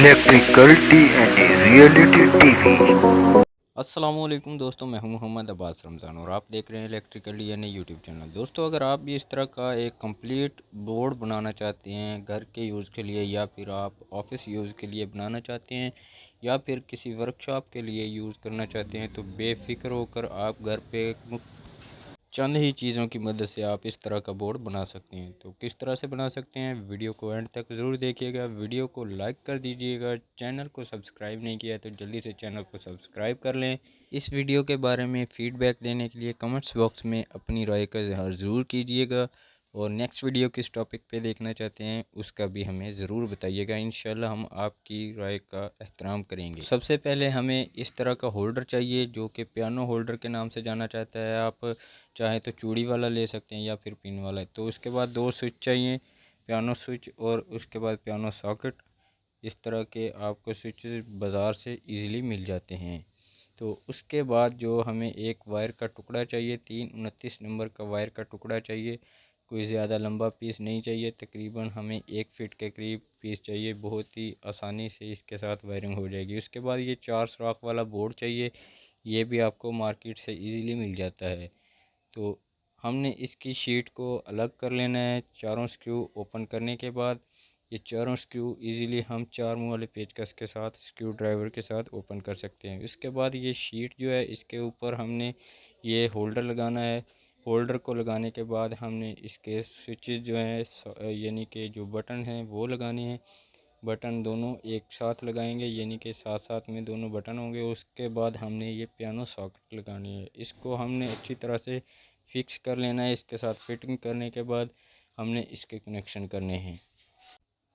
Electrical DNA reality TV. अस्सलामुअलैकुम दोस्तों, मैं हूं मोहम्मद अब्बास रमज़ान और आप देख रहे हैं इलेक्ट्रिकल डीएनए यूट्यूब चैनल। दोस्तों, अगर आप भी इस तरह का एक कंप्लीट बोर्ड बनाना चाहते हैं घर के यूज़ के लिए, या फिर आप ऑफिस यूज़ के लिए बनाना चाहते हैं, या फिर किसी वर्कशॉप के लिए यूज़ करना चाहते हैं, तो बेफिक्र होकर आप घर पे चंद ही चीज़ों की मदद से आप इस तरह का बोर्ड बना सकते हैं। तो किस तरह से बना सकते हैं, वीडियो को एंड तक ज़रूर देखिएगा। वीडियो को लाइक कर दीजिएगा। चैनल को सब्सक्राइब नहीं किया तो जल्दी से चैनल को सब्सक्राइब कर लें। इस वीडियो के बारे में फ़ीडबैक देने के लिए कमेंट्स बॉक्स में अपनी राय का इज़हार ज़रूर कीजिएगा, और नेक्स्ट वीडियो किस टॉपिक पे देखना चाहते हैं उसका भी हमें ज़रूर बताइएगा। इंशाल्लाह हम आपकी राय का एहतराम करेंगे। सबसे पहले हमें इस तरह का होल्डर चाहिए, जो कि पियानो होल्डर के नाम से जाना चाहता है। आप चाहे तो चूड़ी वाला ले सकते हैं या फिर पिन वाला। तो उसके बाद दो स्विच चाहिए, पियानो स्विच और उसके बाद पियानो सॉकेट। इस तरह के आपको स्विचेस बाज़ार से इजीली मिल जाते हैं। तो उसके बाद जो हमें एक वायर का टुकड़ा चाहिए, 329 नंबर का वायर का टुकड़ा चाहिए। कोई ज़्यादा लंबा पीस नहीं चाहिए, तकरीबन हमें 1 फीट के करीब पीस चाहिए। बहुत ही आसानी से इसके साथ वायरिंग हो जाएगी। उसके बाद ये 4 सुराख वाला बोर्ड चाहिए। ये भी आपको मार्केट से इजीली मिल जाता है। तो हमने इसकी शीट को अलग कर लेना है। चारों स्क्रू ओपन करने के बाद ये चारों स्क्रू इजीली हम 4 मुँह वाले पेचकस के साथ स्क्रू ड्राइवर के साथ ओपन कर सकते हैं। इसके बाद ये शीट जो है, इसके ऊपर हमने ये होल्डर लगाना है। होल्डर को लगाने के बाद हमने इसके स्विचेस जो हैं, यानी कि जो बटन हैं वो लगाने हैं। बटन दोनों एक साथ लगाएंगे, यानी कि साथ साथ में दोनों बटन होंगे। उसके बाद हमने ये पियानो सॉकेट लगानी है। इसको हमने अच्छी तरह से फिक्स कर लेना है। इसके साथ फिटिंग करने के बाद हमने इसके कनेक्शन करने हैं।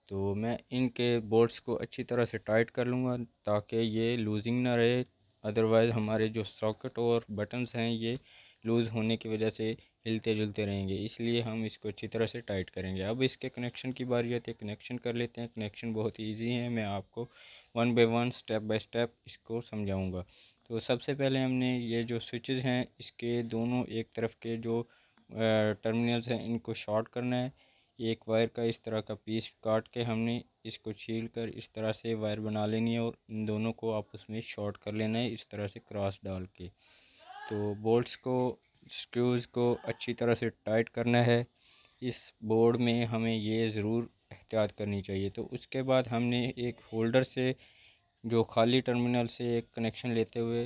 तो मैं इनके बोल्ट्स को अच्छी तरह से टाइट कर लूँगा ताकि ये लूजिंग ना रहे। अदरवाइज़ हमारे जो सॉकेट और बटन्स हैं ये लूज़ होने की वजह से हिलते जुलते रहेंगे, इसलिए हम इसको अच्छी तरह से टाइट करेंगे। अब इसके कनेक्शन की बारी आती है। कनेक्शन कर लेते हैं। कनेक्शन बहुत ही ईजी है, मैं आपको one by one step by step इसको समझाऊंगा। तो सबसे पहले हमने ये जो स्विचेस हैं इसके दोनों एक तरफ के जो टर्मिनल्स हैं इनको शॉर्ट करना है। एक वायर का इस तरह का पीस काट के हमने इसको छील कर इस तरह से वायर बना लेनी है, और इन दोनों को आपस में शॉर्ट कर लेना है इस तरह से क्रॉस डाल के। तो बोल्ट्स को, स्क्रूज़ को अच्छी तरह से टाइट करना है। इस बोर्ड में हमें ये ज़रूर एहतियात करनी चाहिए। तो उसके बाद हमने एक होल्डर से जो खाली टर्मिनल से एक कनेक्शन लेते हुए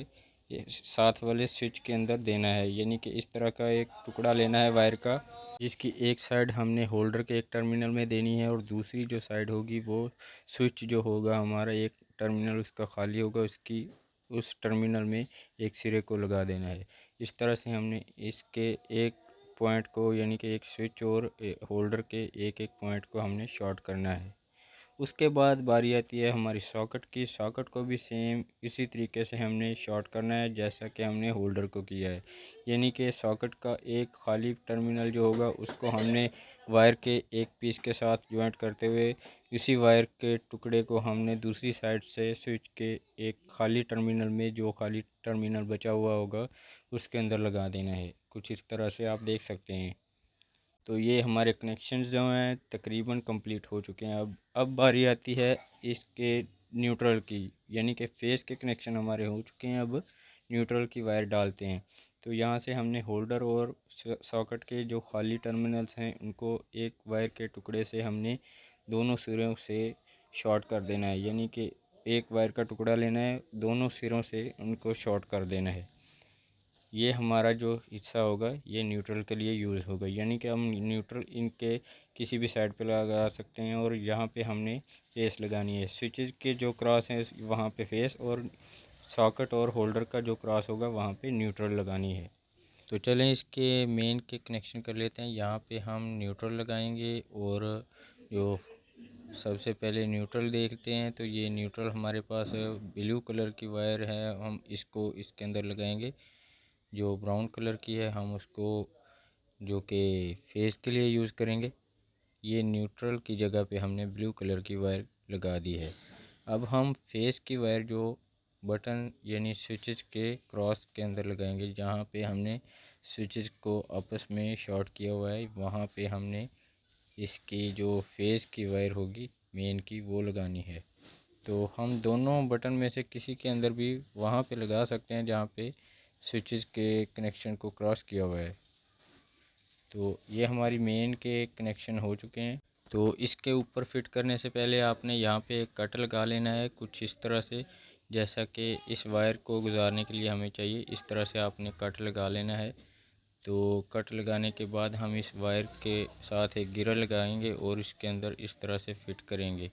ये साथ वाले स्विच के अंदर देना है, यानी कि इस तरह का एक टुकड़ा लेना है वायर का, जिसकी एक साइड हमने होल्डर के एक टर्मिनल में देनी है, और दूसरी जो साइड होगी वो स्विच जो होगा हमारा, एक टर्मिनल उसका खाली होगा, उसकी उस टर्मिनल में एक सिरे को लगा देना है। इस तरह से हमने इसके एक पॉइंट को, यानी कि एक स्विच और होल्डर के एक एक पॉइंट को हमने शॉर्ट करना है। उसके बाद बारी आती है हमारी सॉकेट की। सॉकेट को भी सेम इसी तरीके से हमने शॉर्ट करना है जैसा कि हमने होल्डर को किया है, यानी कि सॉकेट का एक खाली टर्मिनल जो होगा उसको हमने वायर के एक पीस के साथ ज्वाइंट करते हुए इसी वायर के टुकड़े को हमने दूसरी साइड से स्विच के एक खाली टर्मिनल में, जो खाली टर्मिनल बचा हुआ होगा उसके अंदर लगा देना है। कुछ इस तरह से आप देख सकते हैं। तो ये हमारे कनेक्शंस जो हैं तकरीबन कंप्लीट हो चुके हैं। अब बारी आती है इसके न्यूट्रल की, यानी कि फेस के कनेक्शन हमारे हो चुके हैं। अब न्यूट्रल की वायर डालते हैं। तो यहाँ से हमने होल्डर और सॉकेट के जो खाली टर्मिनल्स हैं उनको एक वायर के टुकड़े से हमने दोनों सिरों से शॉर्ट कर देना है, यानी कि एक वायर का टुकड़ा लेना है, दोनों सिरों से उनको शॉर्ट कर देना है। ये हमारा जो हिस्सा होगा ये न्यूट्रल के लिए यूज़ होगा, यानी कि हम न्यूट्रल इनके किसी भी साइड पे लगा सकते हैं, और यहाँ पे हमने फेस लगानी है। स्विचेस के जो क्रॉस हैं वहाँ पे फेस, और सॉकेट और होल्डर का जो क्रॉस होगा वहाँ पे न्यूट्रल लगानी है। तो चलें इसके मेन के कनेक्शन कर लेते हैं। यहाँ पे हम न्यूट्रल लगाएंगे, और जो सबसे पहले न्यूट्रल देखते हैं तो ये न्यूट्रल हमारे पास ब्लू कलर की वायर है, हम इसको इसके अंदर लगाएंगे। जो ब्राउन कलर की है हम उसको, जो कि फेस के लिए यूज़ करेंगे। ये न्यूट्रल की जगह पे हमने ब्लू कलर की वायर लगा दी है। अब हम फेस की वायर जो बटन यानी स्विचेस के क्रॉस के अंदर लगाएंगे, जहाँ पे हमने स्विचेस को आपस में शॉर्ट किया हुआ है वहाँ पे हमने इसकी जो फेस की वायर होगी मेन की वो लगानी है। तो हम दोनों बटन में से किसी के अंदर भी वहाँ पे लगा सकते हैं जहाँ पे स्विचेस के कनेक्शन को क्रॉस किया हुआ है। तो ये हमारी मेन के कनेक्शन हो चुके हैं। तो इसके ऊपर फिट करने से पहले आपने यहाँ पे एक कट लगा लेना है कुछ इस तरह से, जैसा कि इस वायर को गुजारने के लिए हमें चाहिए। इस तरह से आपने कट लगा लेना है। तो कट लगाने के बाद हम इस वायर के साथ एक गिरा लगाएंगे और इसके अंदर इस तरह से फिट करेंगे,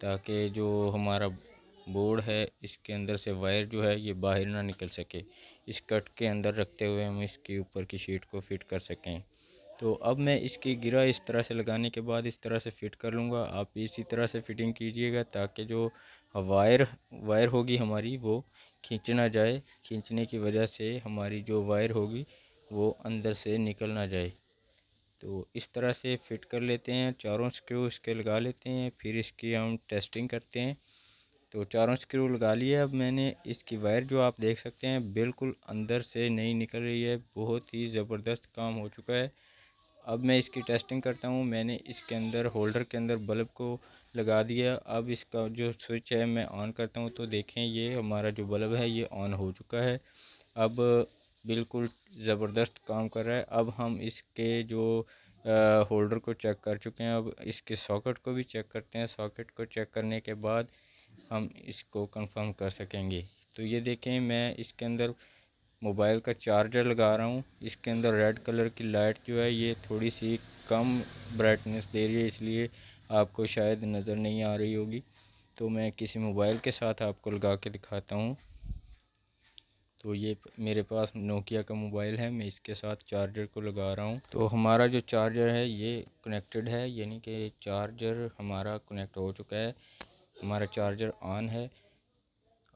ताकि जो हमारा बोर्ड है इसके अंदर से वायर जो है ये बाहर ना निकल सके। इस कट के अंदर रखते हुए हम इसके ऊपर की शीट को फिट कर सकें। तो अब मैं इसकी गिरा इस तरह से लगाने के बाद इस तरह से फिट कर लूँगा। आप इसी तरह से फिटिंग कीजिएगा ताकि जो वायर वायर होगी हमारी वो खींच ना जाए। खींचने की वजह से हमारी जो वायर होगी वो अंदर से निकल ना जाए। तो इस तरह से फिट कर लेते हैं, चारों स्क्रू इसके लगा लेते हैं, फिर इसकी हम टेस्टिंग करते हैं। तो चारों स्क्रू लगा लिए। अब मैंने इसकी वायर जो आप देख सकते हैं बिल्कुल अंदर से नहीं निकल रही है, बहुत ही ज़बरदस्त काम हो चुका है। अब मैं इसकी टेस्टिंग करता हूँ। मैंने इसके अंदर होल्डर के अंदर बल्ब को लगा दिया। अब इसका जो स्विच है मैं ऑन करता हूँ, तो देखें ये हमारा जो बल्ब है ये ऑन हो चुका है। अब बिल्कुल ज़बरदस्त काम कर रहा है। अब हम इसके जो होल्डर को चेक कर चुके हैं, अब इसके सॉकेट को भी चेक करते हैं। सॉकेट को चेक करने के बाद हम इसको कंफर्म कर सकेंगे। तो ये देखें मैं इसके अंदर मोबाइल का चार्जर लगा रहा हूँ। इसके अंदर रेड कलर की लाइट जो है ये थोड़ी सी कम ब्राइटनेस दे रही है, इसलिए आपको शायद नज़र नहीं आ रही होगी। तो मैं किसी मोबाइल के साथ आपको लगा के दिखाता हूँ। तो ये मेरे पास नोकिया का मोबाइल है, मैं इसके साथ चार्जर को लगा रहा हूँ। तो हमारा जो चार्जर है ये कनेक्टेड है, यानी कि चार्जर हमारा कनेक्ट हो चुका है, हमारा चार्जर ऑन है।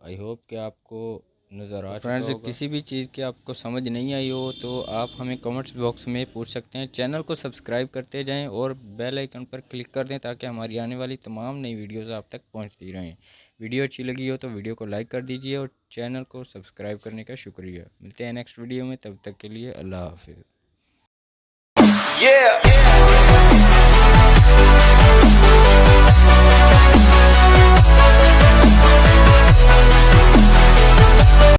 आई होप कि आपको नज़र आ चुका होगा। किसी भी चीज़ की आपको समझ नहीं आई हो तो आप हमें कमेंट्स बॉक्स में पूछ सकते हैं। चैनल को सब्सक्राइब करते जाएं और बेल आइकन पर क्लिक कर दें ताकि हमारी आने वाली तमाम नई वीडियोस आप तक पहुंचती रहें। वीडियो अच्छी लगी हो तो वीडियो को लाइक कर दीजिए और चैनल को सब्सक्राइब करने का शुक्रिया। मिलते हैं नेक्स्ट वीडियो में, तब तक के लिए अल्लाह हाफिज़।